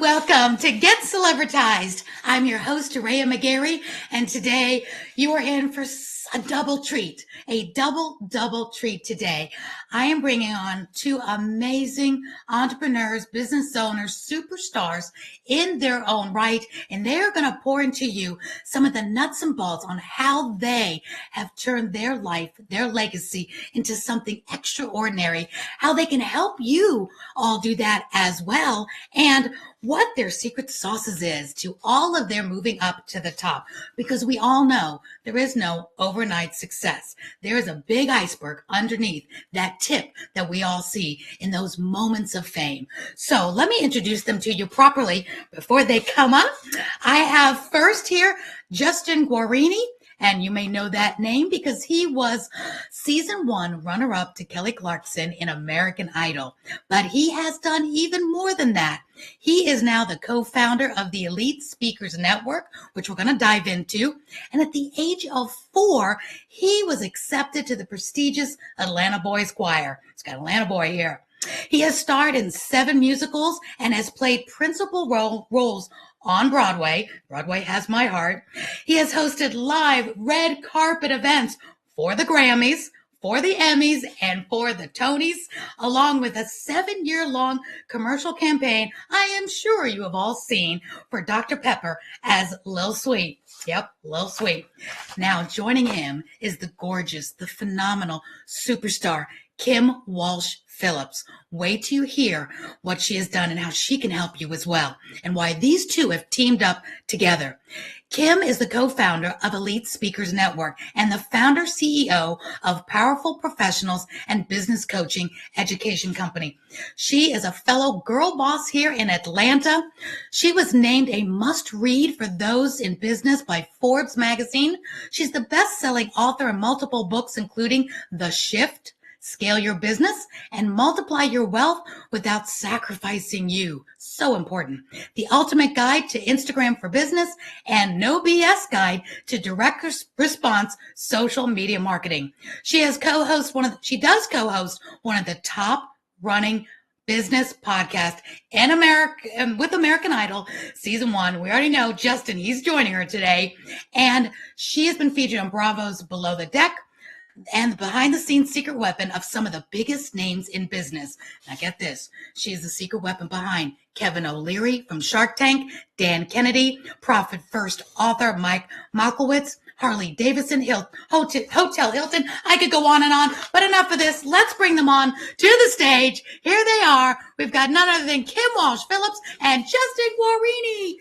welcome to Get Celebritized. I'm your host, Aurea McGarry, and today you are in for a double treat, double treat today. I am bringing on two amazing entrepreneurs, business owners, superstars in their own right, and they're going to pour into you some of the nuts and bolts on how they have turned their life, their legacy into something extraordinary, how they can help you all do that as well, and what their secret sauces is to all of their moving up to the top. Because we all know there is no overnight success. There is a big iceberg underneath that tip that we all see in those moments of fame. So let me introduce them to you properly before they come up. I have first here Justin Guarini. And you may know that name because he was season 1 runner-up to Kelly Clarkson in American Idol. But he has done even more than that. He is now the co-founder of the Elite Speakers Network, which we're going to dive into. And at the age of 4, he was accepted to the prestigious Atlanta Boys Choir. It's got Atlanta Boy here. He has starred in 7 musicals and has played principal roles on Broadway. Broadway has my heart. He has hosted live red carpet events for the Grammys, for the Emmys, and for the Tonys, along with a 7-year-long commercial campaign I am sure you have all seen for Dr. Pepper as Lil Sweet. Yep, Lil Sweet. Now, joining him is the gorgeous, the phenomenal superstar, Kim Walsh Phillips. Wait till you hear what she has done and how she can help you as well, and why these two have teamed up together. Kim is the co-founder of Elite Speakers Network and the founder CEO of Powerful Professionals and Business Coaching Education Company. She is a fellow girl boss here in Atlanta. She was named a must-read for those in business by Forbes magazine. She's the best-selling author of multiple books, including The Shift, Scale Your Business, and Multiply Your Wealth Without Sacrificing You. So important. The Ultimate Guide to Instagram for Business and No BS Guide to Direct Response Social Media Marketing. She does co-host one of the top running business podcast in America with American Idol season 1. We already know Justin, he's joining her today, and she has been featured on Bravo's Below the Deck and the behind-the-scenes secret weapon of some of the biggest names in business. Now get this, she is the secret weapon behind Kevin O'Leary from Shark Tank, Dan Kennedy, Profit First author Mike Malkowitz, Harley Davidson, Hotel Hilton. I could go on, but enough of this. Let's bring them on to the stage. Here they are. We've got none other than Kim Walsh Phillips and Justin Guarini.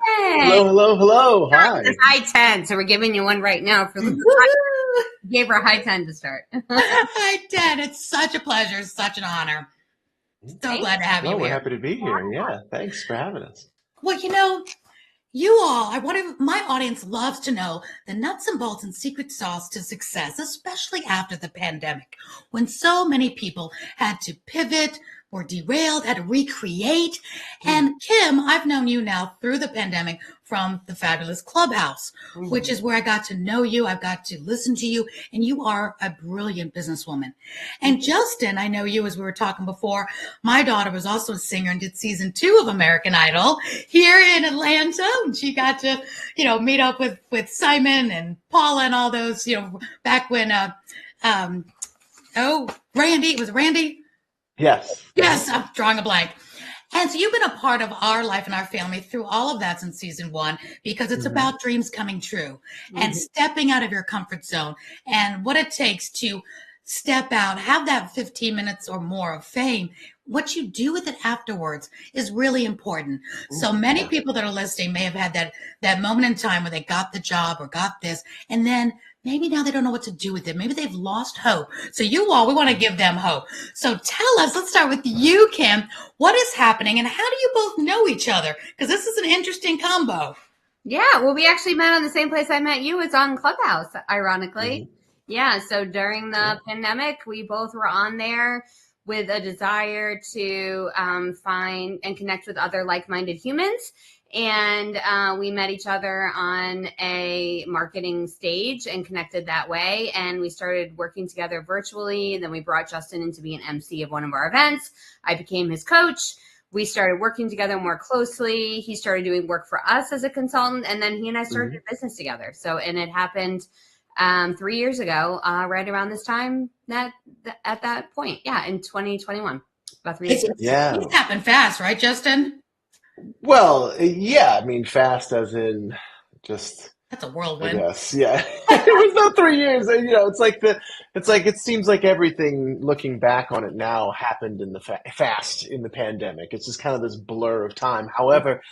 Hey. Hello. Hi. It's high 10, so we're giving you one right now. Gave her a high 10 to start. High 10. It's such a pleasure. Such an honor. So glad to have you here. We're happy to be here. Yeah, thanks for having us. Well, you all, my audience loves to know the nuts and bolts and secret sauce to success, especially after the pandemic, when so many people had to pivot, were derailed, had to recreate. And Kim, I've known you now through the pandemic from the fabulous Clubhouse, which is where I got to know you. I've got to listen to you, and you are a brilliant businesswoman. And Justin, I know you, as we were talking before, my daughter was also a singer and did season 2 of American Idol here in Atlanta. And she got to, meet up with Simon and Paula and all those, back when, Randy, it was Randy? Yes, I'm drawing a blank. And so you've been a part of our life and our family through all of that since season 1, because it's about dreams coming true and stepping out of your comfort zone and what it takes to step out, have that 15 minutes or more of fame. What you do with it afterwards is really important. So many people that are listening may have had that moment in time where they got the job or got this, and then maybe now they don't know what to do with it. Maybe they've lost hope. So we want to give them hope. So tell us, let's start with you, Kim. What is happening and how do you both know each other? Because this is an interesting combo. Yeah, well, we actually met on the same place I met you. It's on Clubhouse, ironically. Yeah, so during the pandemic, we both were on there with a desire to find and connect with other like-minded humans. And we met each other on a marketing stage and connected that way. And we started working together virtually. And then we brought Justin in to be an MC of one of our events. I became his coach. we started working together more closely. He started doing work for us as a consultant, and then he and I started a business together. So, and it happened 3 years ago, right around this time at that point. Yeah, in 2021. About 3 years ago. Yeah. It's happened fast, right, Justin? Well, yeah, I mean, fast as in just, That's a I whirlwind. guess, yeah. It was not 3 years. You know, it seems like everything looking back on it now happened in the fast in the pandemic. It's just kind of this blur of time. However,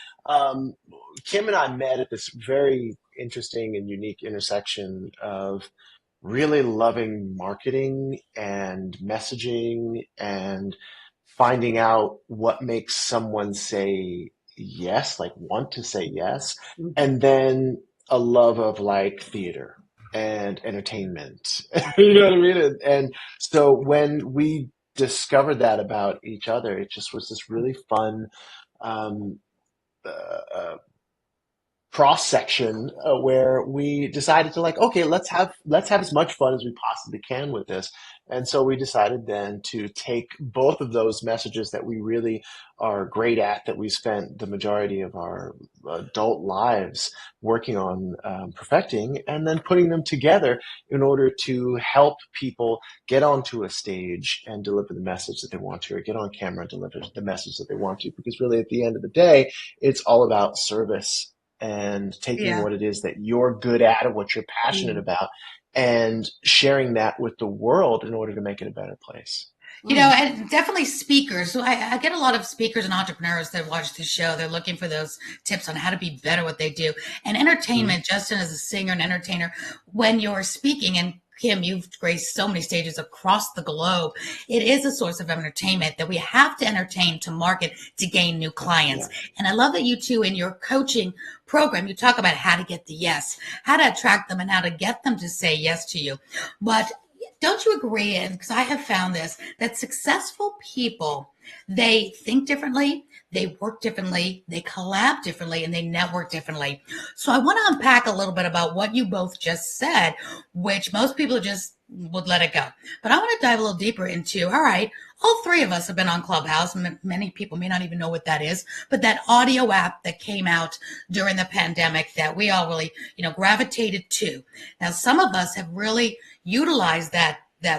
Kim and I met at this very interesting and unique intersection of really loving marketing and messaging and finding out what makes someone say yes, like want to say yes, and then a love of like theater and entertainment. You know what I mean? And so when we discovered that about each other, it just was this really fun um, uh, cross section where we decided to like, okay, let's have as much fun as we possibly can with this. And so we decided then to take both of those messages that we really are great at, that we spent the majority of our adult lives working on perfecting, and then putting them together in order to help people get onto a stage and deliver the message that they want to, or get on camera and deliver the message that they want to. Because really, at the end of the day, it's all about service and taking what it is that you're good at and what you're passionate about and sharing that with the world in order to make it a better place. You know, and definitely speakers. So I get a lot of speakers and entrepreneurs that watch the show. They're looking for those tips on how to be better at what they do. And entertainment, Justin, as a singer and entertainer, when you're speaking, and Kim, you've graced so many stages across the globe. It is a source of entertainment that we have to entertain to market to gain new clients. Yeah. And I love that you two in your coaching program, you talk about how to get the yes, how to attract them and how to get them to say yes to you. But don't you agree? And because I have found this, that successful people, they think differently, they work differently, they collab differently, and they network differently. So I want to unpack a little bit about what you both just said, which most people just would let it go. But I want to dive a little deeper into, all right, all three of us have been on Clubhouse. Many people may not even know what that is, but that audio app that came out during the pandemic that we all really, gravitated to. Now, some of us have really utilized that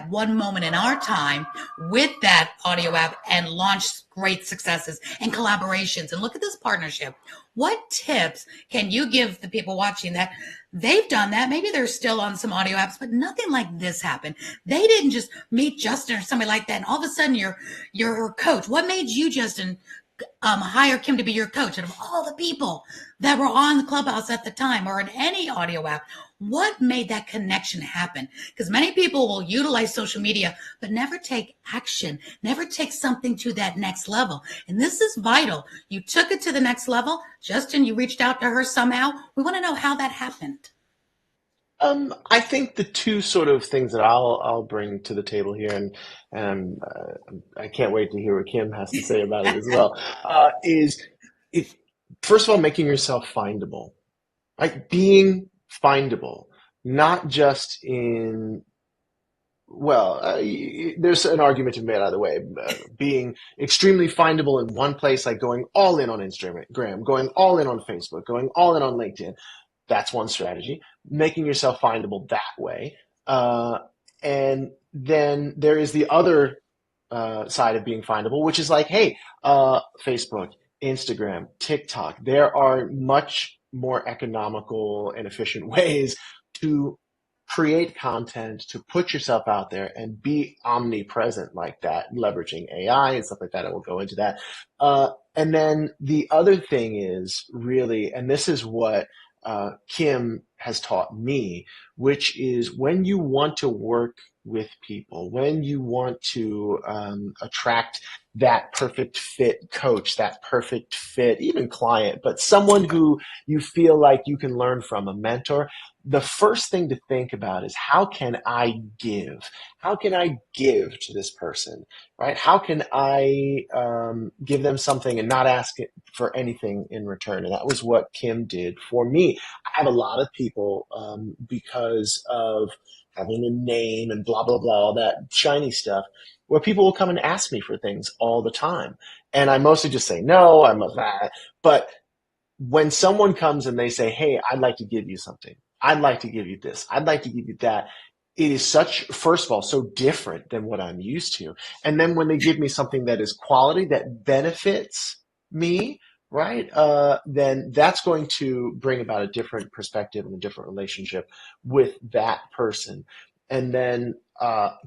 one moment in our time with that audio app and launched great successes and collaborations. And look at this partnership. What tips can you give the people watching that they've done that? Maybe they're still on some audio apps, but nothing like this happened. They didn't just meet Justin or somebody like that, and all of a sudden you're her coach. What made you, Justin, hire Kim to be your coach? And of all the people that were on the Clubhouse at the time or in any audio app, what made that connection happen? Because many people will utilize social media, but never take action, never take something to that next level. And this is vital. You took it to the next level. Justin, you reached out to her somehow. We want to know how that happened. I think the two sort of things that I'll bring to the table here, and I can't wait to hear what Kim has to say about it as well, is first of all, making yourself findable, like being findable, not just in, there's an argument to be made either way, being extremely findable in one place, like going all in on Instagram, going all in on Facebook, going all in on LinkedIn. That's one strategy, making yourself findable that way. And then there is the other side of being findable, which is like, hey, Facebook, Instagram, TikTok, there are much more economical and efficient ways to create content, to put yourself out there and be omnipresent like that, leveraging AI and stuff like that. I will go into that. And then the other thing is really, and this is what Kim has taught me, which is when you want to work with people, when you want to attract that perfect fit coach, that perfect fit, even client, but someone who you feel like you can learn from, a mentor, the first thing to think about is how can I give? How can I give to this person, right? How can I give them something and not ask for anything in return? And that was what Kim did for me. I have a lot of people because of having a name and blah, blah, blah, all that shiny stuff, where people will come and ask me for things all the time. And I mostly just say, no, I'm a that. But when someone comes and they say, hey, I'd like to give you something, I'd like to give you this, I'd like to give you that, it is such, first of all, so different than what I'm used to. And then when they give me something that is quality, that benefits me, right, then that's going to bring about a different perspective and a different relationship with that person. And then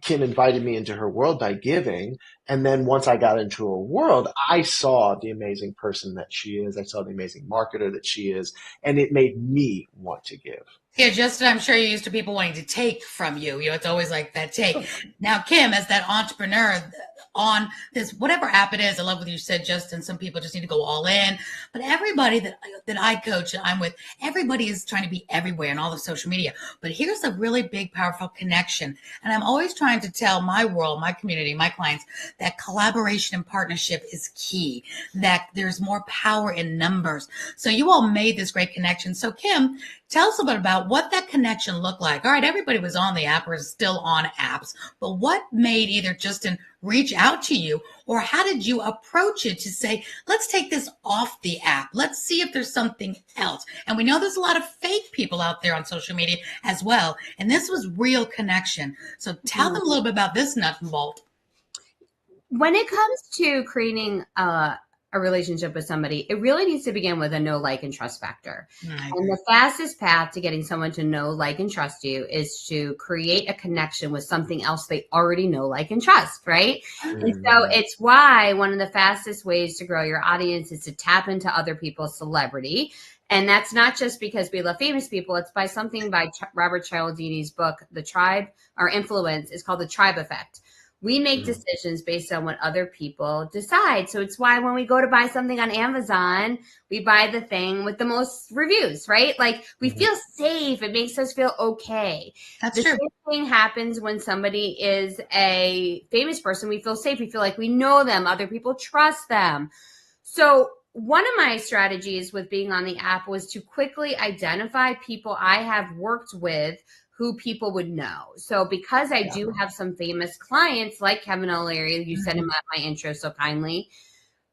Kim invited me into her world by giving. And then once I got into her world, I saw the amazing person that she is. I saw the amazing marketer that she is. And it made me want to give. Yeah, Justin, I'm sure you're used to people wanting to take from you. You know, it's always like that take. Now, Kim, as that entrepreneur on this, whatever app it is, I love what you said, Justin, some people just need to go all in. But everybody that I coach and I'm with, everybody is trying to be everywhere and all of social media. But here's a really big, powerful connection. And I'm always trying to tell my world, my community, my clients, that collaboration and partnership is key, that there's more power in numbers. So you all made this great connection. So Kim, tell us a bit about what that connection looked like. All right, everybody was on the app or is still on apps, but what made either Justin reach out to you, or how did you approach it to say, let's take this off the app. Let's see if there's something else. And we know there's a lot of fake people out there on social media as well. And this was real connection. So tell them a little bit about this nut and bolt. When it comes to creating a relationship with somebody, it really needs to begin with a know, like, and trust factor. And the fastest path to getting someone to know, like, and trust you is to create a connection with something else they already know, like, and trust, right? And so it's why one of the fastest ways to grow your audience is to tap into other people's celebrity. And that's not just because we love famous people. It's by something by Robert Cialdini's book, The Tribe, or Influence, is called The Tribe Effect. We make decisions based on what other people decide. So it's why when we go to buy something on Amazon, we buy the thing with the most reviews, right? Like, we feel safe. It makes us feel okay. That's true. The same thing happens when somebody is a famous person. We feel safe. We feel like we know them. Other people trust them. So one of my strategies with being on the app was to quickly identify people I have worked with who people would know. So because I do have some famous clients like Kevin O'Leary, you said in my intro so kindly,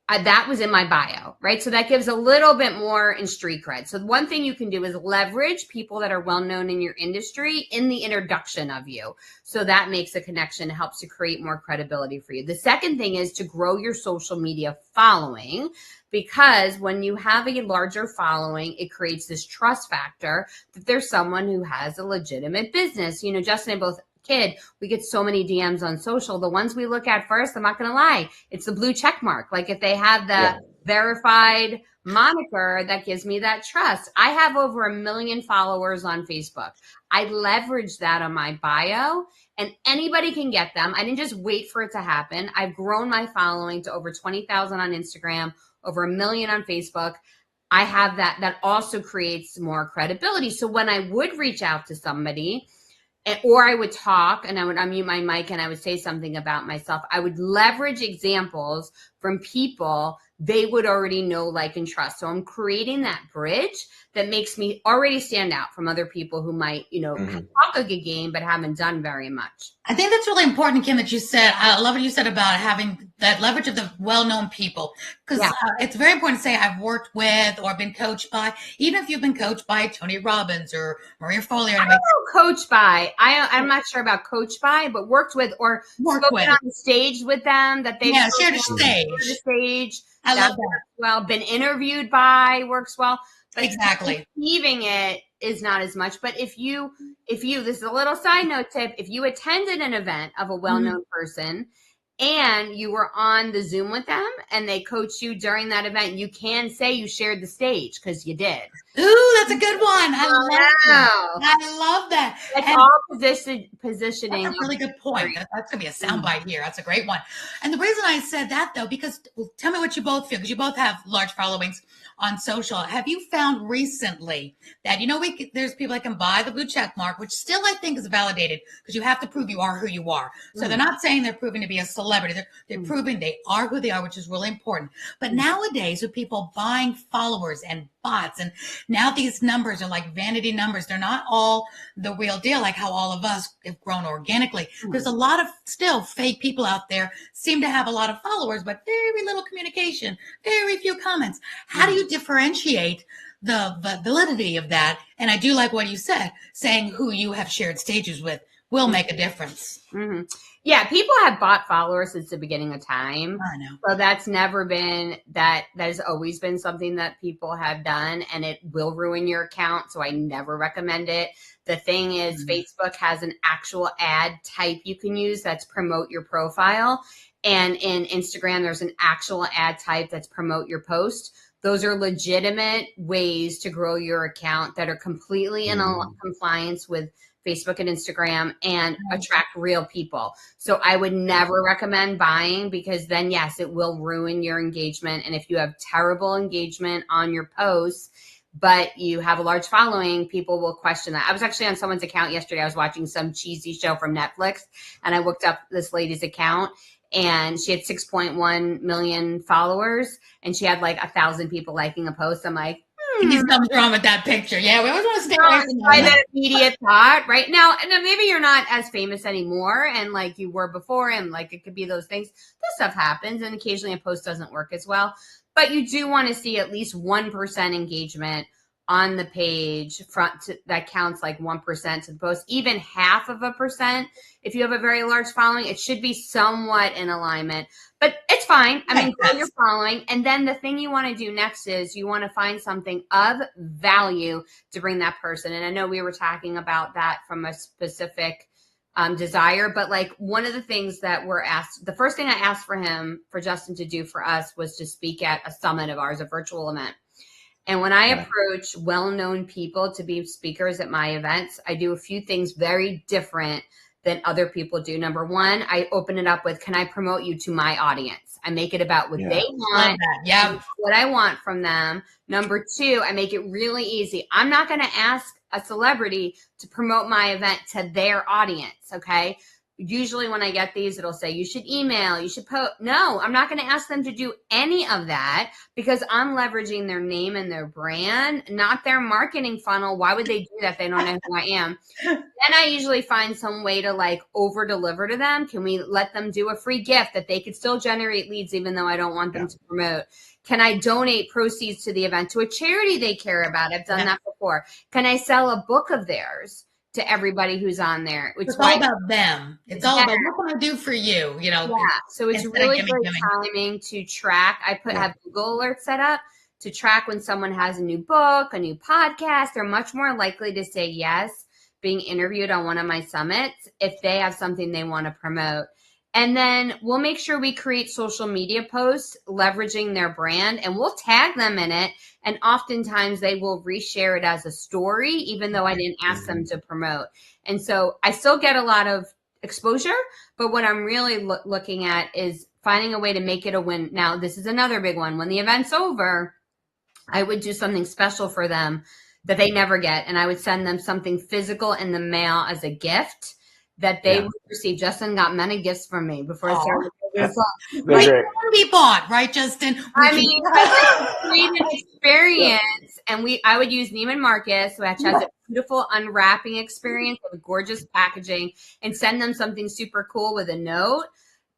that was in my bio, right? So that gives a little bit more in street cred. So one thing you can do is leverage people that are well-known in your industry in the introduction of you. So that makes a connection, helps to create more credibility for you. The second thing is to grow your social media following, because when you have a larger following, it creates this trust factor that there's someone who has a legitimate business. You know, Justin and I both we get so many DMs on social. The ones we look at first, I'm not going to lie, it's the blue check mark. Like, if they have the verified moniker, that gives me that trust. I have over 1 million followers on Facebook. I leverage that on my bio, and anybody can get them. I didn't just wait for it to happen. I've grown my following to over 20,000 on Instagram, over 1 million on Facebook. I have that. That also creates more credibility. So when I would reach out to somebody, or I would talk and I would unmute my mic and I would say something about myself, I would leverage examples from people they would already know, like, and trust. So I'm creating that bridge that makes me already stand out from other people who might, you know, talk a good game, but haven't done very much. I think that's really important, Kim, that you said. I love what you said about having that leverage of the well-known people, because it's very important to say I've worked with or been coached by, even if you've been coached by Tony Robbins or Maria Forleo. I don't know coached by. I'm not sure about coached by, but worked with or spoken on the stage with them that they've shared a stage. I love that. Well, been interviewed by works well. But exactly. Achieving it is not as much. But if you, this is a little side note tip, if you attended an event of a well-known person and you were on the Zoom with them and they coached you during that event, you can say you shared the stage because you did. Ooh, that's a good one. I love that. It's all positioning. That's a really good point. That's going to be a soundbite here. That's a great one. And the reason I said that, though, because tell me what you both feel, because you both have large followings on social. Have you found recently that, you know, there's people that can buy the blue check mark, which still I think is validated because you have to prove you are who you are. So they're not saying they're proving to be a celebrity celebrity. They're proving they are who they are, which is really important. But nowadays, with people buying followers and bots, and now these numbers are like vanity numbers. They're not all the real deal, like how all of us have grown organically. There's a lot of still fake people out there, seem to have a lot of followers, but very little communication, very few comments. How do you differentiate the validity of that? And I do like what you said, saying who you have shared stages with will make a difference. Mm-hmm. Yeah, people have bought followers since the beginning of time. I know. So that's never been that has always been something that people have done, and it will ruin your account. So I never recommend it. The thing is, Facebook has an actual ad type you can use that's promote your profile. And in Instagram, there's an actual ad type that's promote your post. Those are legitimate ways to grow your account that are completely in compliance with Facebook and Instagram and attract real people. So I would never recommend buying, because then, yes, it will ruin your engagement. And if you have terrible engagement on your posts, but you have a large following, people will question that. I was actually on someone's account yesterday. I was watching some cheesy show from Netflix, and I looked up this lady's account, and she had 6.1 million followers, and she had like 1,000 people liking a post. I'm like, Something's wrong with that picture. Yeah, we always want to stay away from that immediate thought right now. And then maybe you're not as famous anymore, and like you were before, and like it could be those things. This stuff happens, and occasionally a post doesn't work as well. But you do want to see at least 1% engagement on the page that counts like 1% to the post, even 0.5%. If you have a very large following, it should be somewhat in alignment, but it's fine. I mean, grow your following. And then the thing you want to do next is you want to find something of value to bring that person. And I know we were talking about that from a specific desire, but like one of the things that we're asked, the first thing I asked for Justin to do for us was to speak at a summit of ours, a virtual event. And when I approach well-known people to be speakers at my events, I do a few things very different than other people do. Number one, I open it up with, can I promote you to my audience? I make it about what they want, what I want from them. Number two, I make it really easy. I'm not going to ask a celebrity to promote my event to their audience, okay? Usually when I get these, it'll say, you should email, you should post. No, I'm not going to ask them to do any of that, because I'm leveraging their name and their brand, not their marketing funnel. Why would they do that if they don't know who I am? Then I usually find some way to like over deliver to them. Can we let them do a free gift that they could still generate leads, even though I don't want them to promote? Can I donate proceeds to the event to a charity they care about? I've done that before. Can I sell a book of theirs to everybody who's on there? It's all about them. It's all about what can I do for you, you know? Yeah. So it's really great timing to track. I have Google alerts set up to track when someone has a new book, a new podcast. They're much more likely to say yes, being interviewed on one of my summits, if they have something they want to promote. And then we'll make sure we create social media posts leveraging their brand, and we'll tag them in it. And oftentimes they will reshare it as a story, even though I didn't ask them to promote. And so I still get a lot of exposure, but what I'm really looking at is finding a way to make it a win. Now, this is another big one. When the event's over, I would do something special for them that they never get. And I would send them something physical in the mail as a gift that they would receive. Justin got many gifts from me before I started this song. We can be bought, right, Justin? I mean, it's an experience, and I would use Neiman Marcus, which has a beautiful unwrapping experience with gorgeous packaging, and send them something super cool with a note,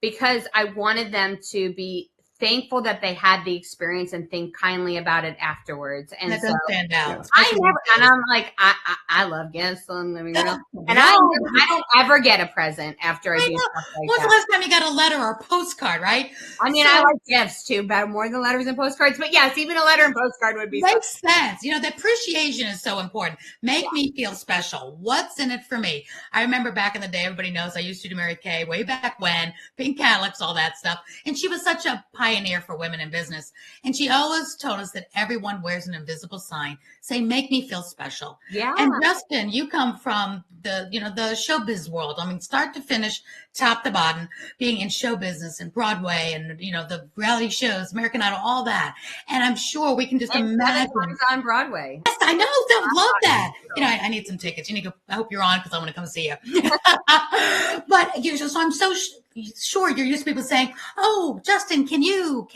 because I wanted them to be thankful that they had the experience and think kindly about it afterwards. And that does stand out. I'm like, I love gifts. So I'm living real. And I don't ever get a present after I do stuff like When's the last time you got a letter or a postcard, right? I mean, I like gifts too, but more than letters and postcards. But yes, even a letter and postcard would be makes sense. You know, the appreciation is so important. Make me feel special. What's in it for me? I remember back in the day, everybody knows I used to do Mary Kay way back when, pink Cadillacs, all that stuff. And she was such a pioneer for women in business. And she always told us that everyone wears an invisible sign. Say, make me feel special. Yeah. And Justin, you come from the showbiz world. I mean, start to finish, top to bottom, being in show business and Broadway and, the reality shows, American Idol, all that. And I'm sure we can just imagine. On Broadway. Yes, I know. They'll love that. I need some tickets. I hope you're on, because I want to come see you. But so I'm so sure, you're used to people saying, "Oh, Justin, can you?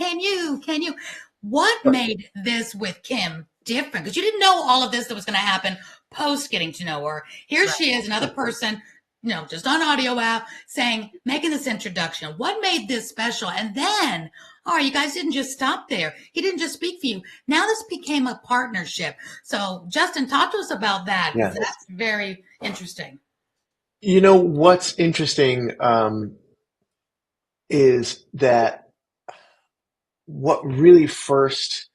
What made this with Kim different? Because you didn't know all of this that was going to happen post getting to know her. Here she is, another person, just on audio app making this introduction. What made this special? And then, all right, you guys didn't just stop there. He didn't just speak for you. Now this became a partnership. So Justin, talk to us about that. Yeah. That's very interesting. What's interesting is that what really first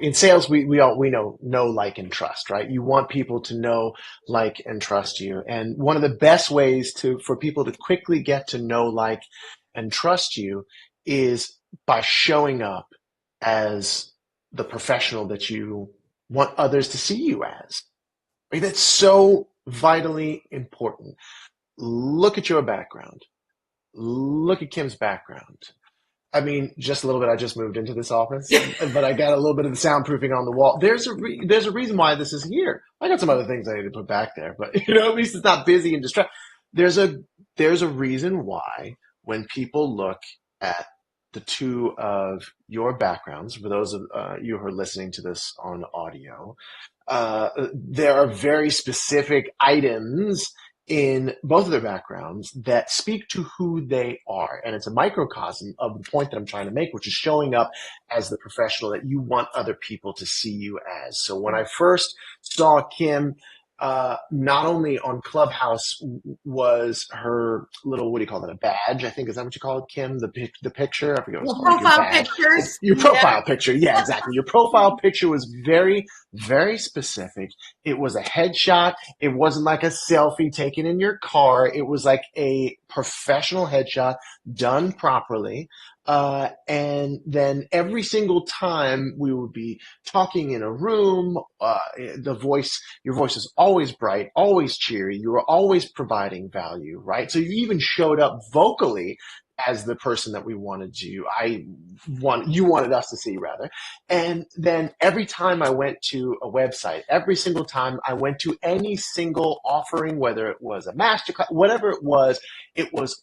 in sales, we know, like, and trust, right? You want people to know, like, and trust you. And one of the best ways for people to quickly get to know, like, and trust you is by showing up as the professional that you want others to see you as. Right? That's so vitally important. Look at your background. Look at Kim's background. I mean, just a little bit. I just moved into this office, but I got a little bit of the soundproofing on the wall. There's a reason why this is here. I got some other things I need to put back there, but at least it's not busy and distracted. There's a reason why when people look at the two of your backgrounds, for those of you who are listening to this on audio, there are very specific items in both of their backgrounds that speak to who they are. And it's a microcosm of the point that I'm trying to make, which is showing up as the professional that you want other people to see you as. So when I first saw Kim, not only on Clubhouse was her little, what do you call it, a badge, I think, is that what you call it, Kim? The picture? I forget what it's called. Profile pictures. Your profile picture. Yeah, exactly. Your profile picture was very, very specific. It was a headshot. It wasn't like a selfie taken in your car. It was like a professional headshot done properly. And then every single time we would be talking in a room, your voice is always bright, always cheery. You were always providing value, right? So you even showed up vocally as the person that we wanted you wanted us to see, rather. And then every time I went to a website, every single time I went to any single offering, whether it was a masterclass, whatever it was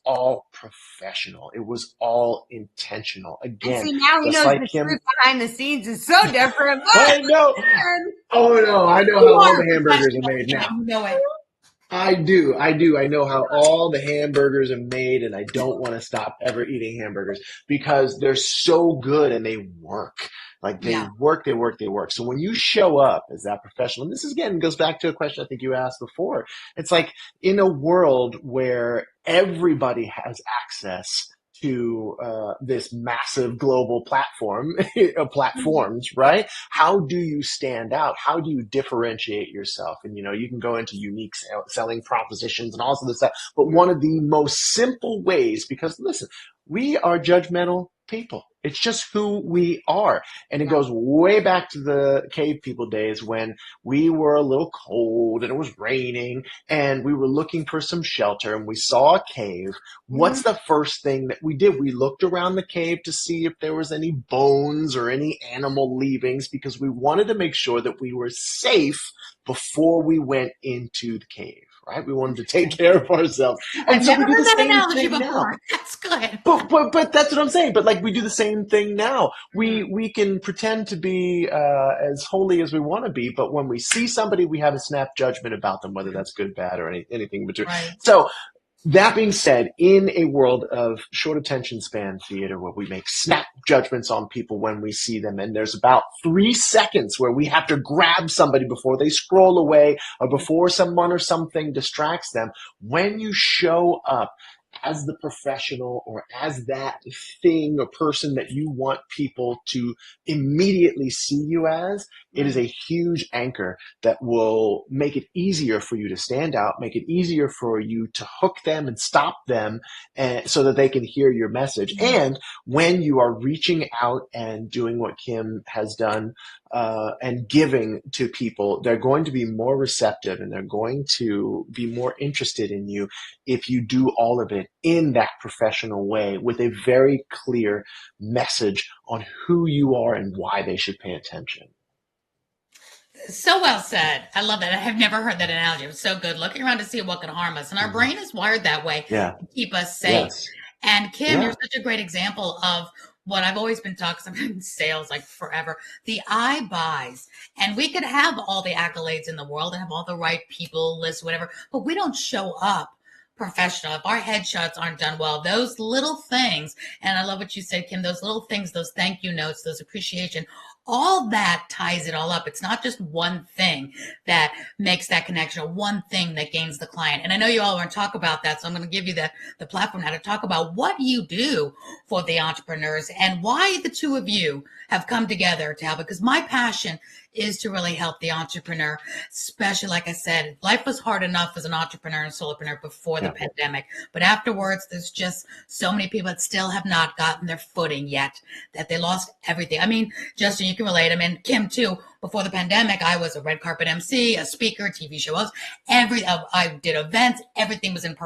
all professional. It was all intentional. Again, and see, now he knows like the Kim, truth behind the scenes is so different. I know. Oh no, I know how all the hamburgers are made now. You know it. I do. I know how all the hamburgers are made, and I don't want to stop ever eating hamburgers because they're so good and they work. Like they work. So when you show up as that professional, and this is, again, goes back to a question I think you asked before. It's like in a world where everybody has access to this massive global platform, platforms, right? How do you stand out? How do you differentiate yourself? And, you can go into unique selling propositions and all sorts of stuff. But one of the most simple ways, because listen, we are judgmental people. It's just who we are. And it goes way back to the cave people days when we were a little cold and it was raining and we were looking for some shelter and we saw a cave. What's the first thing that we did? We looked around the cave to see if there was any bones or any animal leavings because we wanted to make sure that we were safe before we went into the cave. Right? We wanted to take care of ourselves. And I've never we do heard the that same analogy thing before. now. That's good. But that's what I'm saying. But like we do the same thing now. We can pretend to be as holy as we want to be, but when we see somebody, we have a snap judgment about them, whether that's good, bad, or anything between. Right. So that being said, in a world of short attention span theater where we make snap judgments on people when we see them, and there's about 3 seconds where we have to grab somebody before they scroll away or before someone or something distracts them, when you show up as the professional or as that thing or person that you want people to immediately see you as, it is a huge anchor that will make it easier for you to stand out, make it easier for you to hook them and stop them so that they can hear your message. And when you are reaching out and doing what Kim has done and giving to people, they're going to be more receptive and they're going to be more interested in you if you do all of it in that professional way with a very clear message on who you are and why they should pay attention. So well said. I love that. I have never heard that analogy. It was so good. Looking around to see what can harm us. And our Mhm. brain is wired that way Yeah. to keep us safe. Yes. And Kim, you're Yeah. such a great example of what I've always been talking, 'cause I've been in sales like forever. The I buys. And we could have all the accolades in the world and have all the right people list, whatever, but we don't show up professional. If our headshots aren't done well, those little things, and I love what you said, Kim, those little things, those thank you notes, those appreciation, all that ties it all up. It's not just one thing that makes that connection or one thing that gains the client. And I know you all want to talk about that, so I'm going to give you the platform now to talk about what you do for the entrepreneurs and why the two of you have come together to help. Because my passion is to really help the entrepreneur, especially, like I said, life was hard enough as an entrepreneur and solopreneur before the pandemic. But afterwards, there's just so many people that still have not gotten their footing yet, that they lost everything. I mean, Justin, you can relate. I mean, Kim, too. Before the pandemic, I was a red carpet MC, a speaker, TV show host. I did events. Everything was in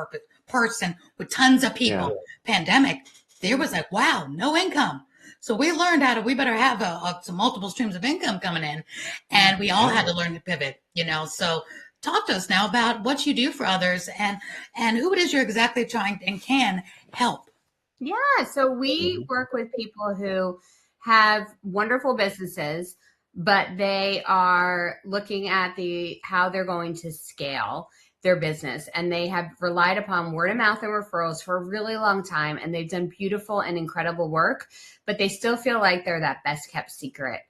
person with tons of people. Pandemic, there was like, wow, no income. So we learned we better have some multiple streams of income coming in, and we all had to learn to pivot, so talk to us now about what you do for others and who it is you're exactly trying and can help. Yeah, so we work with people who have wonderful businesses, but they are looking at how they're going to scale their business, and they have relied upon word of mouth and referrals for a really long time, and they've done beautiful and incredible work, but they still feel like they're that best kept secret.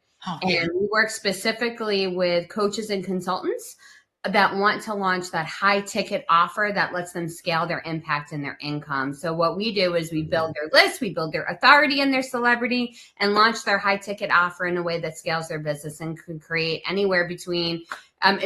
And we work specifically with coaches and consultants that want to launch that high ticket offer that lets them scale their impact and their income. So what we do is we build their list, we build their authority and their celebrity, and launch their high ticket offer in a way that scales their business and can create anywhere between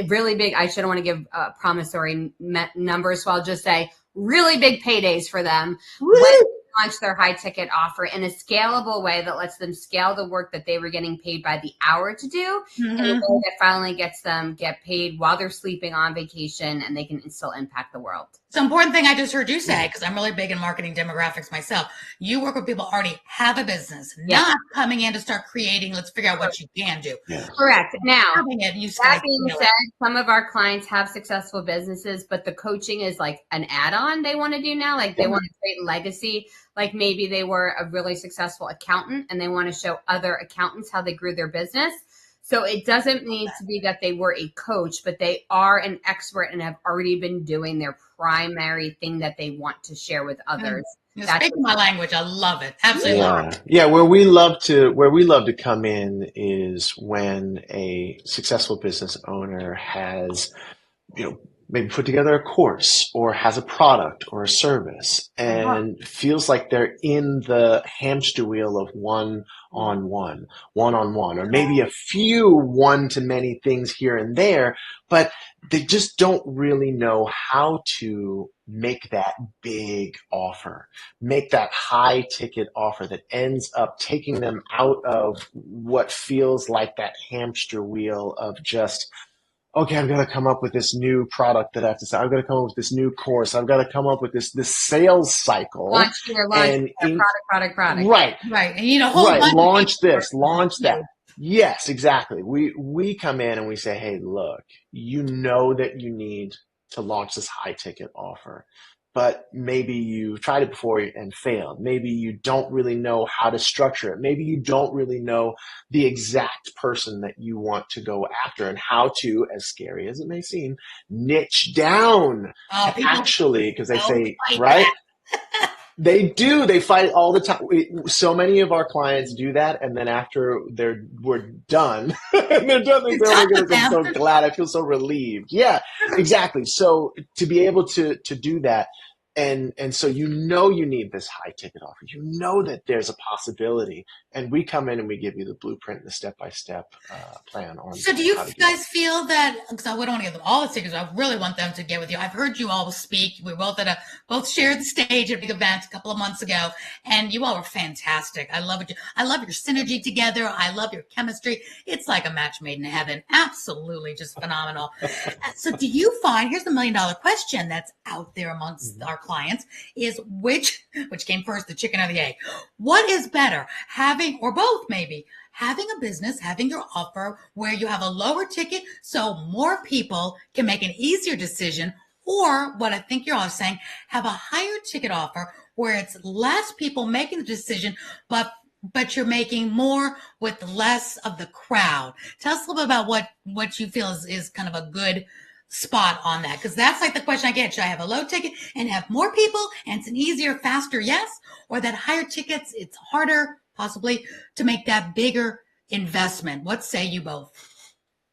really big. I shouldn't want to give promissory numbers, so I'll just say really big paydays for them when they launch their high ticket offer in a scalable way that lets them scale the work that they were getting paid by the hour to do in a way that finally gets them get paid while they're sleeping on vacation, and they can still impact the world. It's an important thing I just heard you say, because I'm really big in marketing demographics myself. You work with people who already have a business, not coming in to start creating, let's figure out what you can do. Correct. Now, that being said, some of our clients have successful businesses, but the coaching is like an add-on they want to do now. Like they want to create legacy. Like maybe they were a really successful accountant and they want to show other accountants how they grew their business. So it doesn't need to be that they were a coach, but they are an expert and have already been doing their primary thing that they want to share with others. You're speaking my language. I love it. Absolutely love it. Yeah. Where we love to come in is when a successful business owner has, maybe put together a course or has a product or a service and feels like they're in the hamster wheel of one-on-one, or maybe a few one-to-many things here and there, but they just don't really know how to make that big offer, make that high ticket offer that ends up taking them out of what feels like that hamster wheel of just, okay, I've got to come up with this new product that I have to sell. I've got to come up with this new course. I've got to come up with this sales cycle. Launch product. Right. And you know, launch this, launch that. Yes, exactly. We come in and we say, hey, look, you know that you need to launch this high ticket offer, but maybe you tried it before and failed. Maybe you don't really know how to structure it. Maybe you don't really know the exact person that you want to go after and how to, as scary as it may seem, niche down actually, because they say, right? They do. They fight all the time. So many of our clients do that, and then after we're done, and they're done, they say, "Oh my goodness, I'm so glad. I feel so relieved." Yeah, exactly. So to be able to do that, and so you need this high ticket offer. You know that there's a possibility, and we come in and we give you the blueprint and the step-by-step plan on. So do you guys feel that? Because I wouldn't want to give them all the secrets. I really want them to get with you. I've heard you all speak. We both shared the stage at a big event a couple of months ago, and you all were fantastic. I love your synergy together. I love your chemistry. It's like a match made in heaven. Absolutely, just phenomenal. So do you find? Here's the $1 million question that's out there amongst our clients: is which came first, the chicken or the egg? What is better, having, or both maybe, having a business, having your offer where you have a lower ticket so more people can make an easier decision, or what I think you're all saying, have a higher ticket offer where it's less people making the decision, but you're making more with less of the crowd. Tell us a little bit about what you feel is kind of a good spot on that, because that's like the question I get. Should I have a low ticket and have more people and it's an easier, faster yes, or that higher tickets, it's harder possibly to make that bigger investment? What say you both?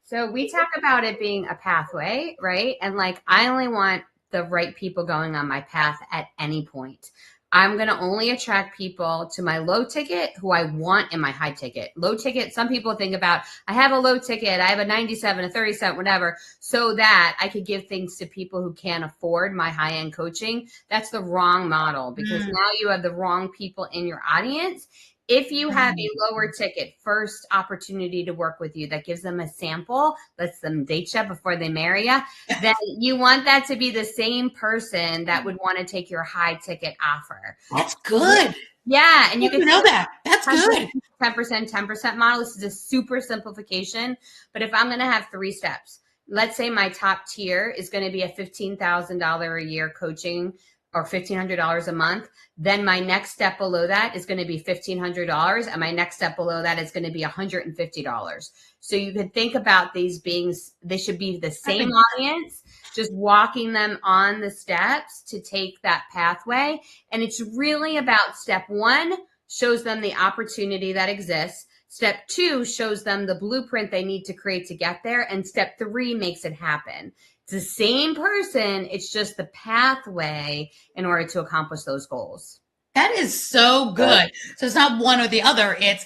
So we talk about it being a pathway, right? And like, I only want the right people going on my path at any point. I'm going to only attract people to my low ticket who I want in my high ticket. Low ticket, some people think about, I have a low ticket, I have a 97, a 30 cent, whatever, so that I could give things to people who can't afford my high-end coaching. That's the wrong model, because now you have the wrong people in your audience. If you have a lower ticket first opportunity to work with you that gives them a sample, lets them date you before they marry you, then you want that to be the same person that would want to take your high ticket offer. That's good. Yeah. And you can know that. That's good. 10% model. This is a super simplification. But if I'm going to have 3 steps, let's say my top tier is going to be a $15,000 a year coaching or $1,500 a month, then my next step below that is going to be $1,500, and my next step below that is going to be $150. So you could think about these being, they should be the same audience, just walking them on the steps to take that pathway. And it's really about step 1, shows them the opportunity that exists. Step 2 shows them the blueprint they need to create to get there. And step 3 makes it happen. It's the same person. It's just the pathway in order to accomplish those goals. That is so good. So it's not one or the other. It's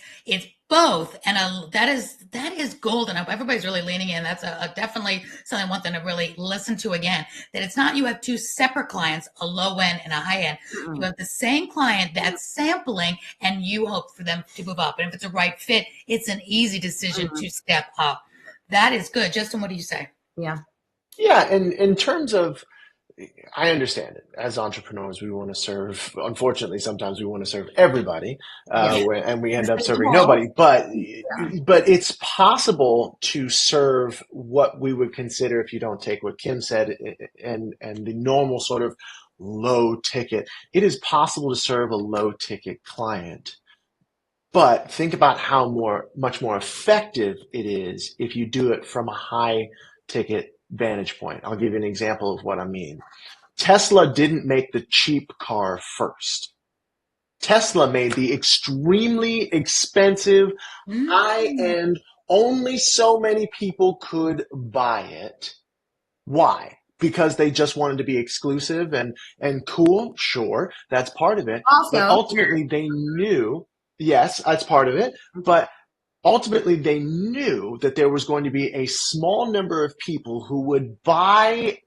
both. And that is golden. Everybody's really leaning in. That's a definitely something I want them to really listen to again, that it's not, you have 2 separate clients, a low end and a high end. You have the same client that's sampling, and you hope for them to move up. And if it's a right fit, it's an easy decision to step up. That is good. Justin, what do you say? Yeah. Yeah, and in terms of, I understand it. As entrepreneurs, we want to serve. Unfortunately, sometimes we want to serve everybody, and we end up serving nobody. But it's possible to serve what we would consider, if you don't take what Kim said, and the normal sort of low ticket. It is possible to serve a low ticket client. But think about how much more effective it is if you do it from a high ticket vantage point. I'll give you an example of what I mean. Tesla didn't make the cheap car first. Tesla made the extremely expensive, high-end, only so many people could buy it. Why? Because they just wanted to be exclusive and cool? Sure, that's part of it. Also, but ultimately they knew, yes, that's part of it, but ultimately, they knew that there was going to be a small number of people who would buy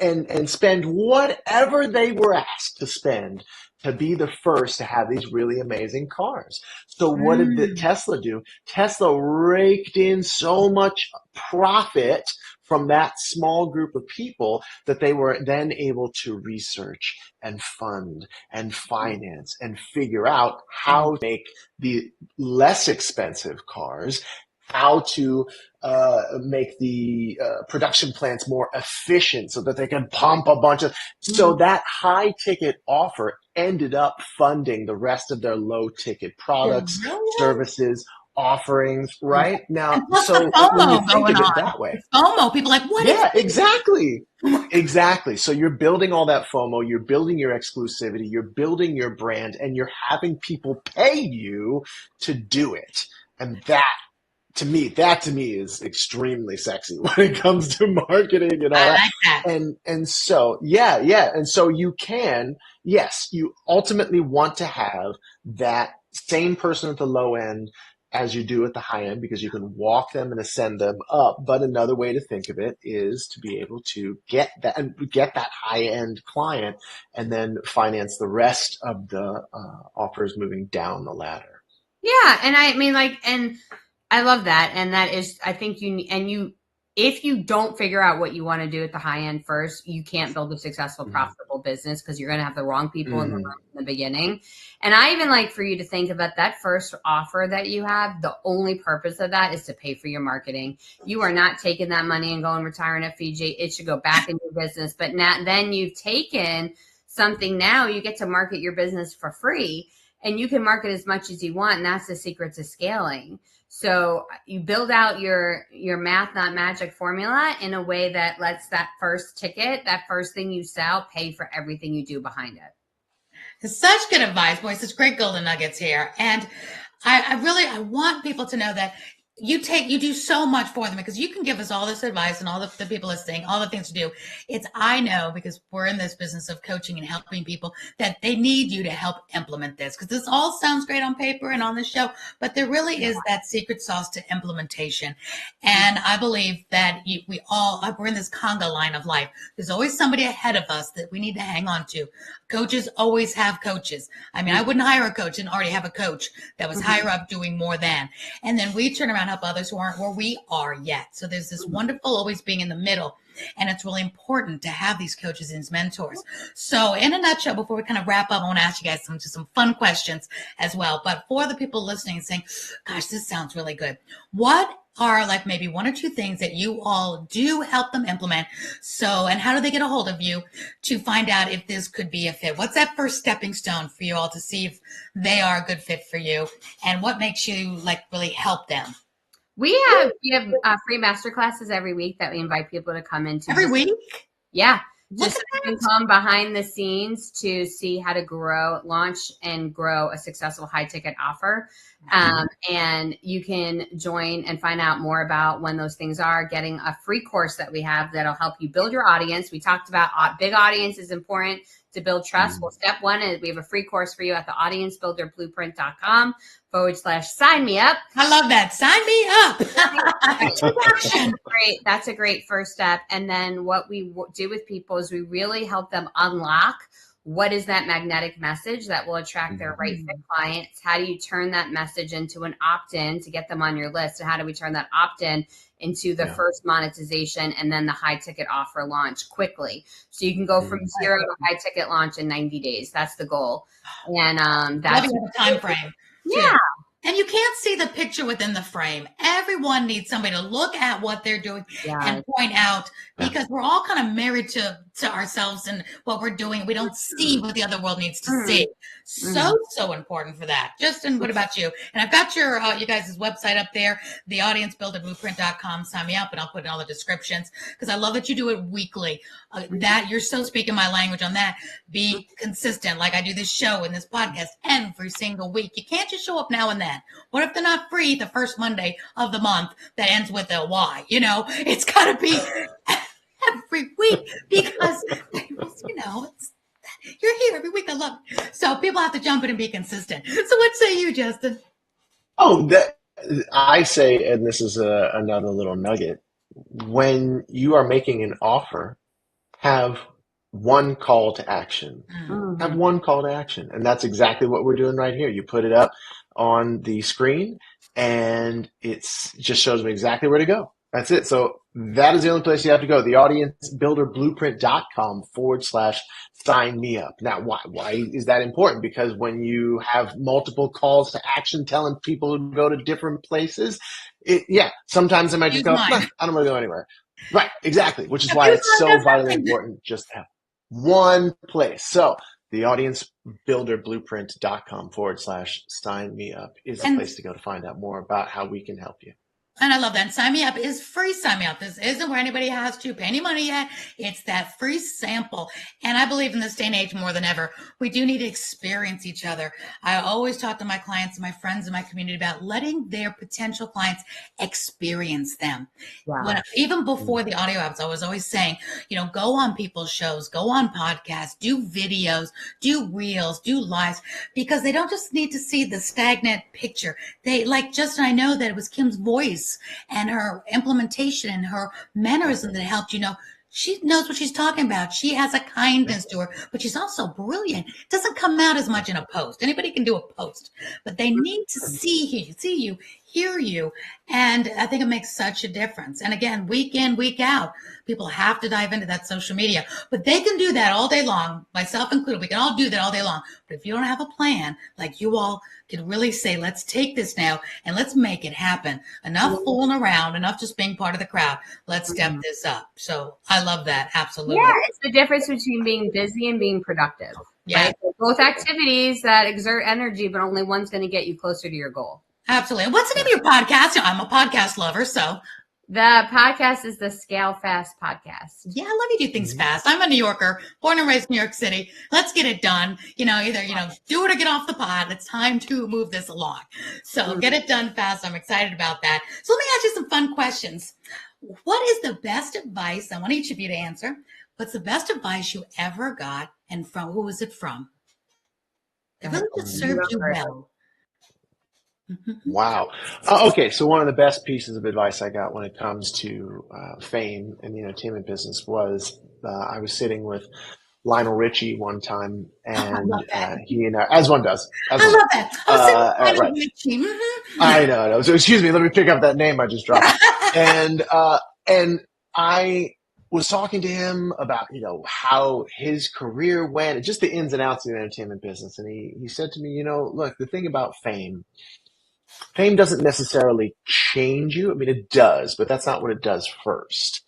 and spend whatever they were asked to spend to be the first to have these really amazing cars. So what did Tesla do? Tesla raked in so much profit from that small group of people that they were then able to research and fund and finance and figure out how to make the less expensive cars, how to make the production plants more efficient so that they can pump a bunch of. So that high ticket offer ended up funding the rest of their low ticket products, services, offerings, right? Now, so when you think of it that way, FOMO, people like, what is it? Exactly. Exactly. So you're building all that FOMO, you're building your exclusivity, you're building your brand, and you're having people pay you to do it. And that to me is extremely sexy when it comes to marketing and all that. Like that. And so, yeah. And so you can, yes, you ultimately want to have that same person at the low end as you do at the high end, because you can walk them and ascend them up. But another way to think of it is to be able to get that high end client and then finance the rest of the offers moving down the ladder. Yeah. And I mean, like, and I love that. And that is, I think you if you don't figure out what you want to do at the high end first, you can't build a successful, profitable business because you're going to have the wrong people in the room in the beginning. And I even like for you to think about that first offer that you have. The only purpose of that is to pay for your marketing. You are not taking that money and going retiring at Fiji. It should go back into your business. But now, then you've taken something, now you get to market your business for free, and you can market as much as you want. And that's the secret to scaling. So you build out your math, not magic formula in a way that lets that first ticket, that first thing you sell, pay for everything you do behind it. It's such good advice, boy. Such great golden nuggets here. And I want people to know that you do so much for them, because you can give us all this advice and all the people listening, all the things to do. I know, because we're in this business of coaching and helping people, that they need you to help implement this, because this all sounds great on paper and on the show, but there really is that secret sauce to implementation. And I believe that we're in this conga line of life. There's always somebody ahead of us that we need to hang on to. Coaches always have coaches. I mean, I wouldn't hire a coach and already have a coach that was higher up doing more than. And then we turn around and help others who aren't where we are yet. So there's this wonderful always being in the middle. And it's really important to have these coaches and these mentors. So in a nutshell, before we kind of wrap up, I want to ask you guys some fun questions as well. But for the people listening and saying, gosh, this sounds really good, what are like maybe one or two things that you all do help them implement? So, and how do they get a hold of you to find out if this could be a fit? What's that first stepping stone for you all to see if they are a good fit for you? And what makes you like really help them? We have free master classes every week that we invite people to come into. Every week? Yeah. Just so you can come behind the scenes to see how to launch and grow a successful high ticket offer. And you can join and find out more about when those things are, getting a free course that we have that'll help you build your audience. We talked about big audience is important to build trust. Well, step one is we have a free course for you at the audiencebuilderblueprint.com/sign me up. I love that. Sign me up. That's a great first step. And then what we do with people is we really help them unlock what is that magnetic message that will attract their right fit clients. How do you turn that message into an opt-in to get them on your list? And how do we turn that opt-in into the first monetization and then the high ticket offer launch quickly? So you can go from 0 to high ticket launch in 90 days. That's the goal. And that's the time frame. Yeah. And you can't see the picture within the frame. Everyone needs somebody to look at what they're doing and point out, because we're all kind of married to ourselves and what we're doing. We don't see what the other world needs to see. So important for that. Justin, what about you? And I've got your you guys' website up there, theaudiencebuilderblueprint.com. Sign me up, and I'll put in all the descriptions, because I love that you do it weekly. That you're so speaking my language on that. Be consistent, like I do this show and this podcast every single week. You can't just show up now and then. What if they're not free the first Monday of the month that ends with a Y? It's got to be every week, because you're here every week. I love it. So people have to jump in and be consistent. So what say you, Justin? I say, and this is another little nugget, when you are making an offer, have one call to action. Have one call to action. And that's exactly what we're doing right here. You put it up on the screen and it just shows me exactly where to go. That's it. So that is the only place you have to go. The audiencebuilderblueprint.com/sign me up. Now, why is that important? Because when you have multiple calls to action telling people to go to different places, sometimes they might just go, I don't want to go anywhere. Right, exactly. Which is why it's so vitally important just to have one place. So the audiencebuilderblueprint.com/sign me up is the place to go to find out more about how we can help you. And I love that. And Sign Me Up is free. Sign Me Up. This isn't where anybody has to pay any money yet. It's that free sample. And I believe in this day and age more than ever, we do need to experience each other. I always talk to my clients and my friends in my community about letting their potential clients experience them. Wow. Even before the audio apps, I was always saying, go on people's shows, go on podcasts, do videos, do reels, do lives, because they don't just need to see the stagnant picture. They, like Justin, I know that it was Kim's voice and her implementation and her mannerism that helped. She knows what she's talking about. She has a kindness to her, but she's also brilliant. It doesn't come out as much in a post. Anybody can do a post, but they need to see you, hear you. And I think it makes such a difference. And again, week in, week out, people have to dive into that social media, but they can do that all day long, myself included. We can all do that all day long. But if you don't have a plan, like you all could really say, let's take this now and let's make it happen. Enough fooling around, enough just being part of the crowd. Let's step this up. So I love that. Absolutely. Yeah, it's the difference between being busy and being productive. Yeah. Right? Both activities that exert energy, but only one's going to get you closer to your goal. Absolutely. And what's the name of your podcast? I'm a podcast lover, so. The podcast is the Scale Fast podcast. Yeah, I love you do things fast. I'm a New Yorker, born and raised in New York City. Let's get it done. Either, do it or get off the pod. It's time to move this along. So get it done fast. I'm excited about that. So let me ask you some fun questions. What is the best advice? I want each of you to answer. What's the best advice you ever got, and from who was it from? It really just served you well. Wow. Okay, so one of the best pieces of advice I got when it comes to fame in the entertainment business was I was sitting with Lionel Richie one time, and he and I, as one does. I love that. I was sitting with Lionel Richie. I know. So excuse me. Let me pick up that name I just dropped. and I was talking to him about how his career went, and just the ins and outs of the entertainment business. And he said to me, look, the thing about fame doesn't necessarily change you. I mean, it does, but that's not what it does first.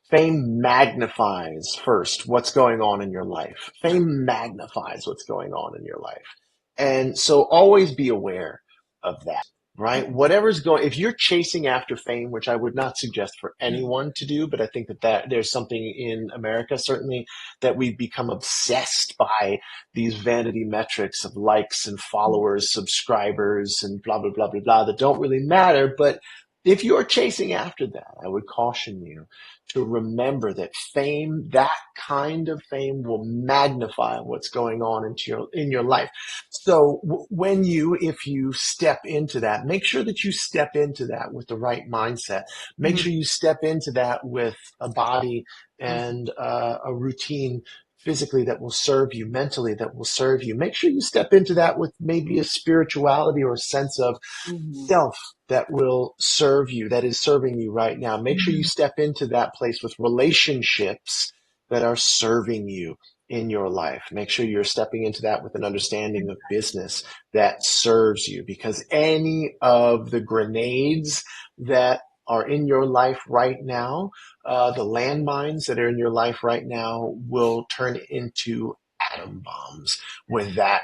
Fame magnifies first what's going on in your life. Fame magnifies what's going on in your life. And so always be aware of that, right? Whatever's going, if you're chasing after fame, which I would not suggest for anyone to do, but I think that there's something in America, certainly, that we've become obsessed by these vanity metrics of likes and followers, subscribers, and blah, blah, blah, blah, blah, that don't really matter. But if you're chasing after that, I would caution you to remember that fame, that kind of fame, will magnify what's going on in your life. So if you step into that, make sure that you step into that with the right mindset. Make sure you step into that with a body and a routine physically that will serve you, mentally that will serve you. Make sure you step into that with maybe a spirituality or a sense of self that will serve you, that is serving you right now. Make sure you step into that place with relationships that are serving you in your life. Make sure you're stepping into that with an understanding of business that serves you, because any of the grenades that are in your life right now, the landmines that are in your life right now, will turn into atom bombs with that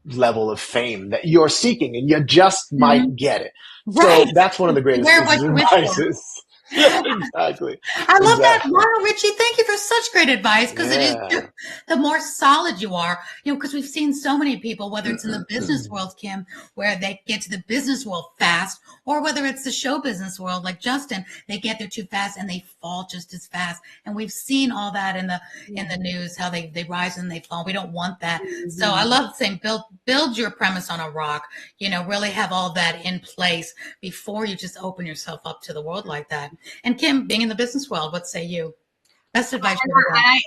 level of fame that you're seeking, and you just might get it. Right. So that's one of the greatest pieces of advice. Yeah, exactly. I love that. Lionel Richie, thank you for such great advice, because it is true. The more solid you are, because we've seen so many people, whether it's in the business world, Kim, where they get to the business world fast, or whether it's the show business world, like Justin, they get there too fast and they fall just as fast. And we've seen all that in the news, how they rise and they fall. We don't want that. So I love saying build your premise on a rock, really have all that in place before you just open yourself up to the world like that. And Kim, being in the business world, what say you? Best advice.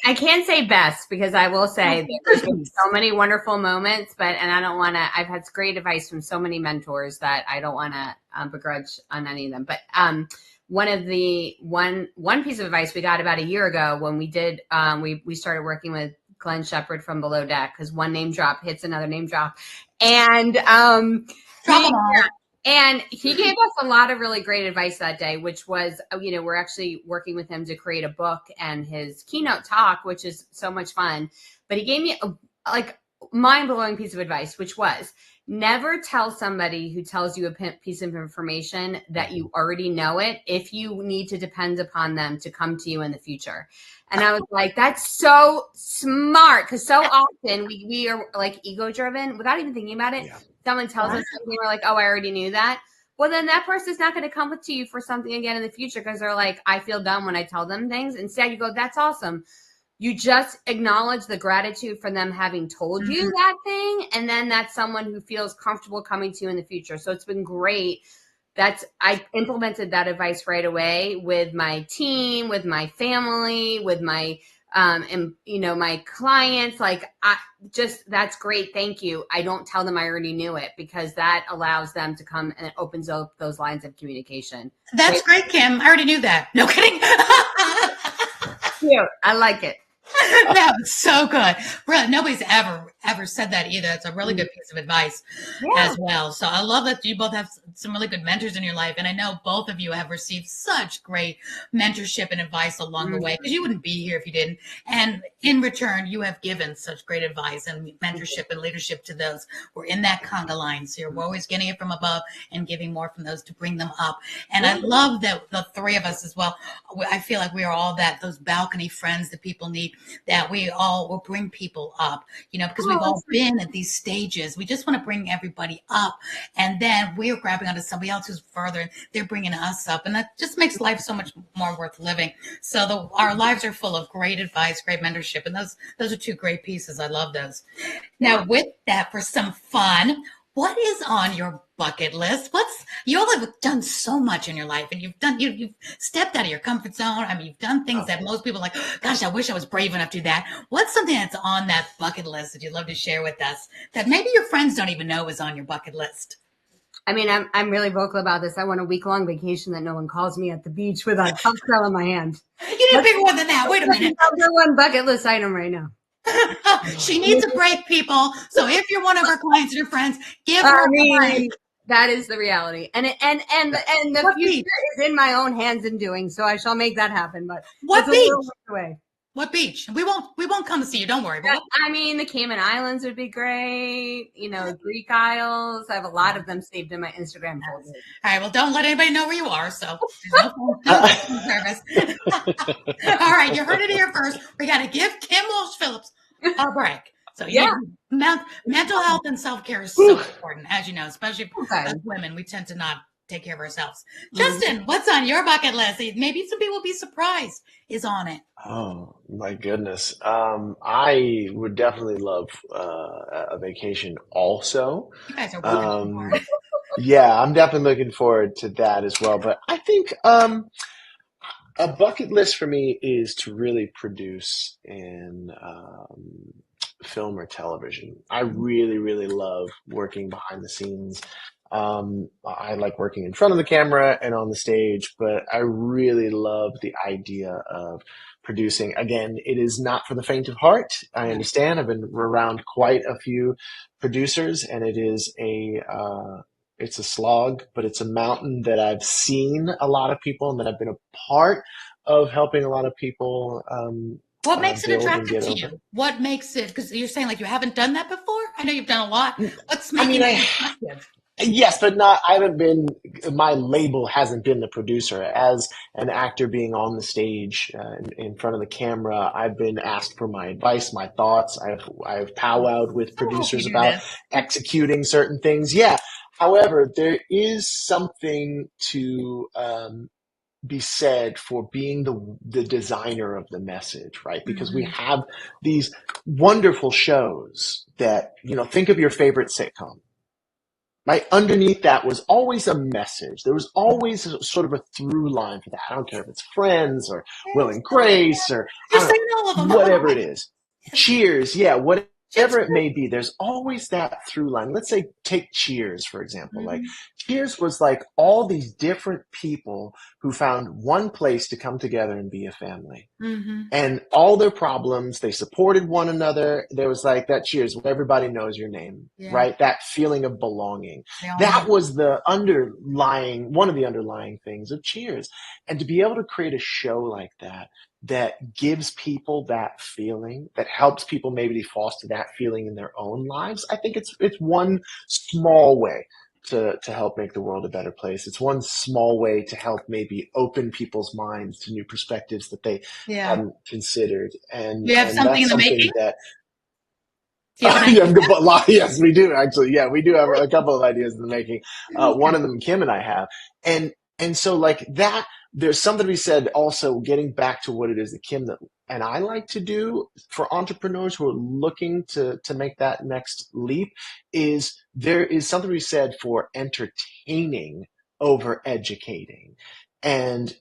I can't say best, because I will say there's been so many wonderful moments, and I don't want to, I've had great advice from so many mentors that I don't want to begrudge on any of them. But one piece of advice we got about a year ago when we did, we started working with Glenn Shepard from Below Deck, because one name drop hits another name drop. And And he gave us a lot of really great advice that day, which was, we're actually working with him to create a book and his keynote talk, which is so much fun. But he gave me a mind-blowing piece of advice, which was never tell somebody who tells you a piece of information that you already know it if you need to depend upon them to come to you in the future. And I was like, that's so smart, because so often we are like ego driven without even thinking about it. Yeah. Someone tells us something, we're like, oh, I already knew that. Well, then that person's not going to come to you for something again in the future, because they're like, I feel dumb when I tell them things. Instead, you go, that's awesome. You just acknowledge the gratitude for them having told you that thing. And then that's someone who feels comfortable coming to you in the future. So it's been great. I implemented that advice right away with my team, with my family, with my and my clients, like, that's great. Thank you. I don't tell them I already knew it, because that allows them to come, and it opens up those lines of communication. That's great, Kim. I already knew that. No kidding. Cute. I like it. That was so good. Really, nobody's ever said that either. It's a really good piece of advice as well. So I love that you both have some really good mentors in your life, and I know both of you have received such great mentorship and advice along the way, because you wouldn't be here if you didn't. And in return, you have given such great advice and mentorship and leadership to those who are in that conga line. So you're always getting it from above and giving more from those to bring them up. And I love that the three of us as well. I feel like we are all those balcony friends that people need, that we all will bring people up, because we've all been at these stages. We just want to bring everybody up, and then we're grabbing onto somebody else who's further, and they're bringing us up, and that just makes life so much more worth living. So our lives are full of great advice, great mentorship, and those are two great pieces. I love those. Now, with that, for some fun, what is on your bucket list? You all have done so much in your life, and you've stepped out of your comfort zone. I mean, you've done things that most people are like, gosh, I wish I was brave enough to do that. What's something that's on that bucket list that you'd love to share with us that maybe your friends don't even know is on your bucket list? I mean, I'm really vocal about this. I want a week-long vacation that no one calls me at the beach with a cocktail in my hand. You need a bigger one than that. Wait a minute. Number one bucket list item right now. She needs a break, people. So if you're one of her clients or your friends, give her a break. That is the reality, and the future is in my own hands in doing so. I shall make that happen. But what beach? Away. What beach? We won't come to see you. Don't worry. I mean, the Cayman Islands would be great. Greek Isles. I have a lot of them saved in my Instagram folder. All right. Well, don't let anybody know where you are. So there's no phone service. All right. You heard it here first. We got to give Kim Walsh Phillips a break. So mental health and self-care is so important, as you know, especially as women. We tend to not take care of ourselves. Justin, what's on your bucket list? Maybe some people will be surprised is on it. Oh my goodness. I would definitely love a vacation also. You guys are working hard. Yeah, I'm definitely looking forward to that as well. But I think a bucket list for me is to really produce in film or television. I really, really love working behind the scenes. I like working in front of the camera and on the stage, but I really love the idea of producing. Again, it is not for the faint of heart. I understand. I've been around quite a few producers, and it's a slog, but it's a mountain that I've seen a lot of people and that I've been a part of helping a lot of people. What makes it attractive to you? What makes it, because you're saying like you haven't done that before? I know you've done a lot. What's making it attractive? Yes, but my label hasn't been the producer. As an actor being on the stage in front of the camera, I've been asked for my advice, my thoughts. I've powwowed with producers about executing certain things. Yeah. However, there is something to be said for being the designer of the message, right? Because we have these wonderful shows that, think of your favorite sitcom, right? Underneath that was always a message. There was always sort of a through line for that. I don't care if it's Friends or Will and Grace or whatever it is. Cheers. Yeah. Whatever it may be, there's always that through line. Let's say take Cheers, for example. Like Cheers was like all these different people who found one place to come together and be a family. And all their problems, they supported one another. There was like that Cheers, where everybody knows your name, right? That feeling of belonging. That was one of the underlying things of Cheers. And to be able to create a show like that gives people that feeling, that helps people maybe foster that feeling in their own lives. I think it's one small way to help make the world a better place. It's one small way to help maybe open people's minds to new perspectives that they hadn't considered. And you have something in the making? Yes, we do actually. Yeah, we do have a couple of ideas in the making. One of them, Kim and I have. And so like that, there's something to be said also getting back to what it is that Kim and I like to do for entrepreneurs who are looking to make that next leap is there is something to be said for entertaining over educating. And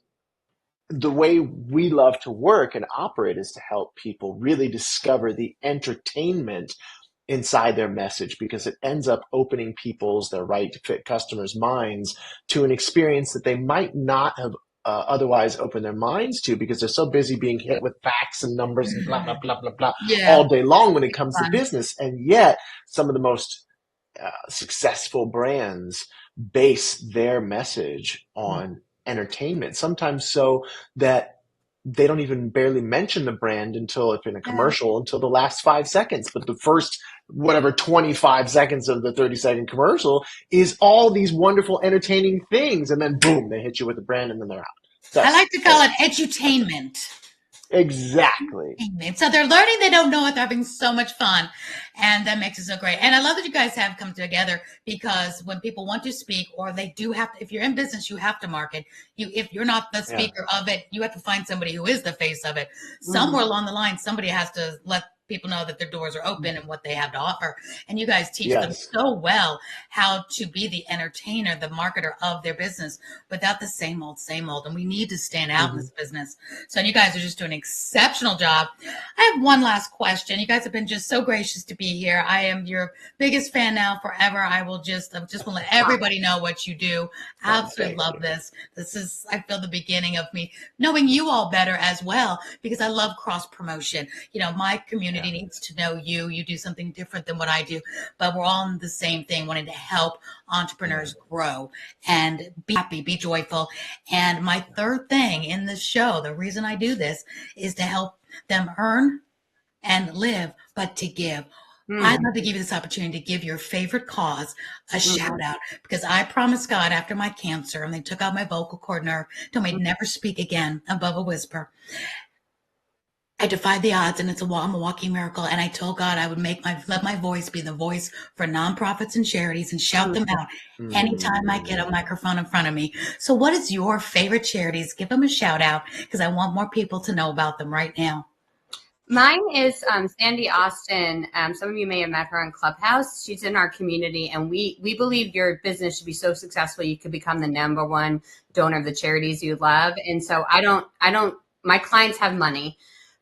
the way we love to work and operate is to help people really discover the entertainment inside their message, because it ends up opening their right to fit customers' minds to an experience that they might not have otherwise opened their minds to, because they're so busy being hit with facts and numbers and blah, blah, blah, blah, blah Yeah. all day long when it comes to Fun. business. And yet some of the most successful brands base their message on entertainment, sometimes so that they don't even barely mention the brand until, if in a commercial, until the last 5 seconds. But the first, 25 seconds of the 30-second commercial is all these wonderful, entertaining things. And then boom, they hit you with the brand and then they're out. I like to call it edutainment. Exactly. So they're learning, they don't know it, they're having so much fun, and that makes it so great. And I love that you guys have come together, because when people want to speak, or they do have to, if you're in business, you have to market. If you're not the speaker of it, you have to find somebody who is the face of it. Somewhere along the line, somebody has to let people know that their doors are open and what they have to offer. And you guys teach them so well how to be the entertainer, the marketer of their business, without the same old, same old. And we need to stand out in this business. So you guys are just doing an exceptional job. I have one last question. You guys have been just so gracious to be here. I am your biggest fan now, forever. I just want to let everybody know what you do. Absolutely love this. This is, I feel, the beginning of me knowing you all better as well, because I love cross promotion. You know, my community needs to know you. You do something different than what I do, but we're all in the same thing, wanting to help entrepreneurs grow and be happy, be joyful. And my third thing in this show, the reason I do this, is to help them earn and live, but to give. I'd love to give you this opportunity to give your favorite cause a shout out, because I promised God after my cancer, and they took out my vocal cord nerve, told me I'd never speak again above a whisper. I defied the odds, and I'm a walking miracle. And I told God I would let my voice be the voice for nonprofits and charities, and shout them out anytime I get a microphone in front of me. So what is your favorite charities? Give them a shout out, because I want more people to know about them right now. Mine is Sandy Austin. Some of you may have met her on Clubhouse. She's in our community, and we believe your business should be so successful you could become the #1 donor of the charities you love. And so my clients have money,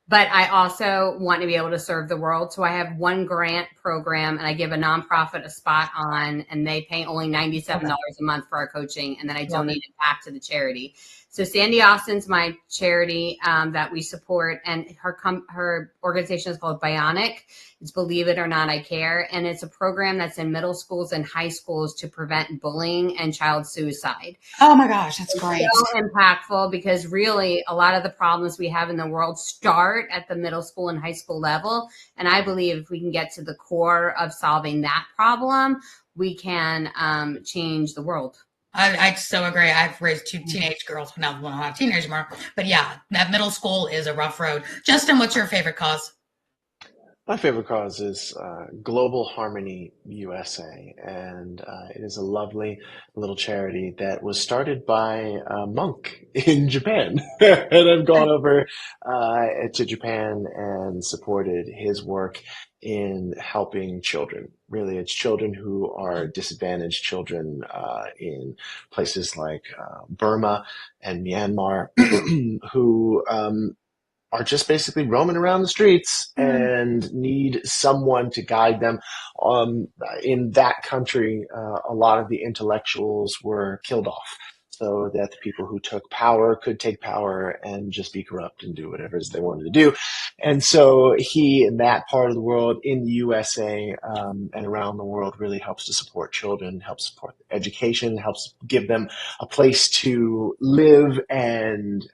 but I also want to be able to serve the world. So I have one grant program, and I give a nonprofit a spot on, and they pay only $97 a month for our coaching, and then I donate it back to the charity. So Sandy Austin's my charity that we support, and her organization is called Bionic. It's Believe It or Not, I Care, and it's a program that's in middle schools and high schools to prevent bullying and child suicide. Oh my gosh, that's great. So impactful, because really a lot of the problems we have in the world start at the middle school and high school level. And I believe if we can get to the core of solving that problem, we can change the world. I so agree. I've raised 2 teenage girls, now one not have teenagers anymore. But yeah, that middle school is a rough road. Justin, what's your favorite cause? My favorite cause is Global Harmony USA, and it is a lovely little charity that was started by a monk in Japan. And I've gone over to Japan and supported his work in helping children. Really, it's children who are disadvantaged children in places like Burma and Myanmar who are just basically roaming around the streets and need someone to guide them. In that country, a lot of the intellectuals were killed off, so that the people who took power could take power and just be corrupt and do whatever they wanted to do. And so he, in that part of the world, in the USA and around the world, really helps to support children, helps support education, helps give them a place to live and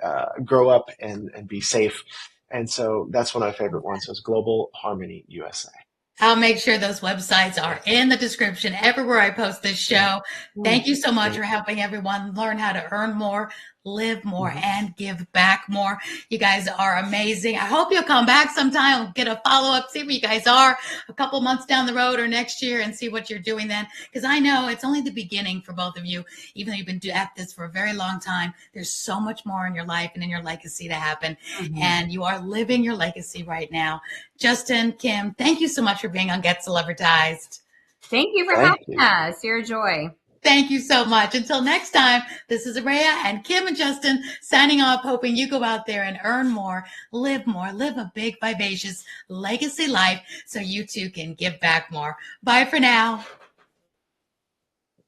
grow up and be safe. And so that's one of my favorite ones. So it's Global Harmony USA. I'll make sure those websites are in the description everywhere I post this show. Thank you so much for helping everyone learn how to earn more, live more, and give back more. You guys are amazing. I hope you'll come back sometime. We'll get a follow-up, see where you guys are a couple months down the road or next year, and see what you're doing then. Because I know it's only the beginning for both of you. Even though you've been at this for a very long time, there's so much more in your life and in your legacy to happen. And you are living your legacy right now. Justin, Kim, thank you so much for being on Get Celebritized. Thank you for having us. You're a joy. Thank you so much. Until next time, this is Aurea and Kim and Justin signing off, hoping you go out there and earn more, live a big, vivacious legacy life so you too can give back more. Bye for now.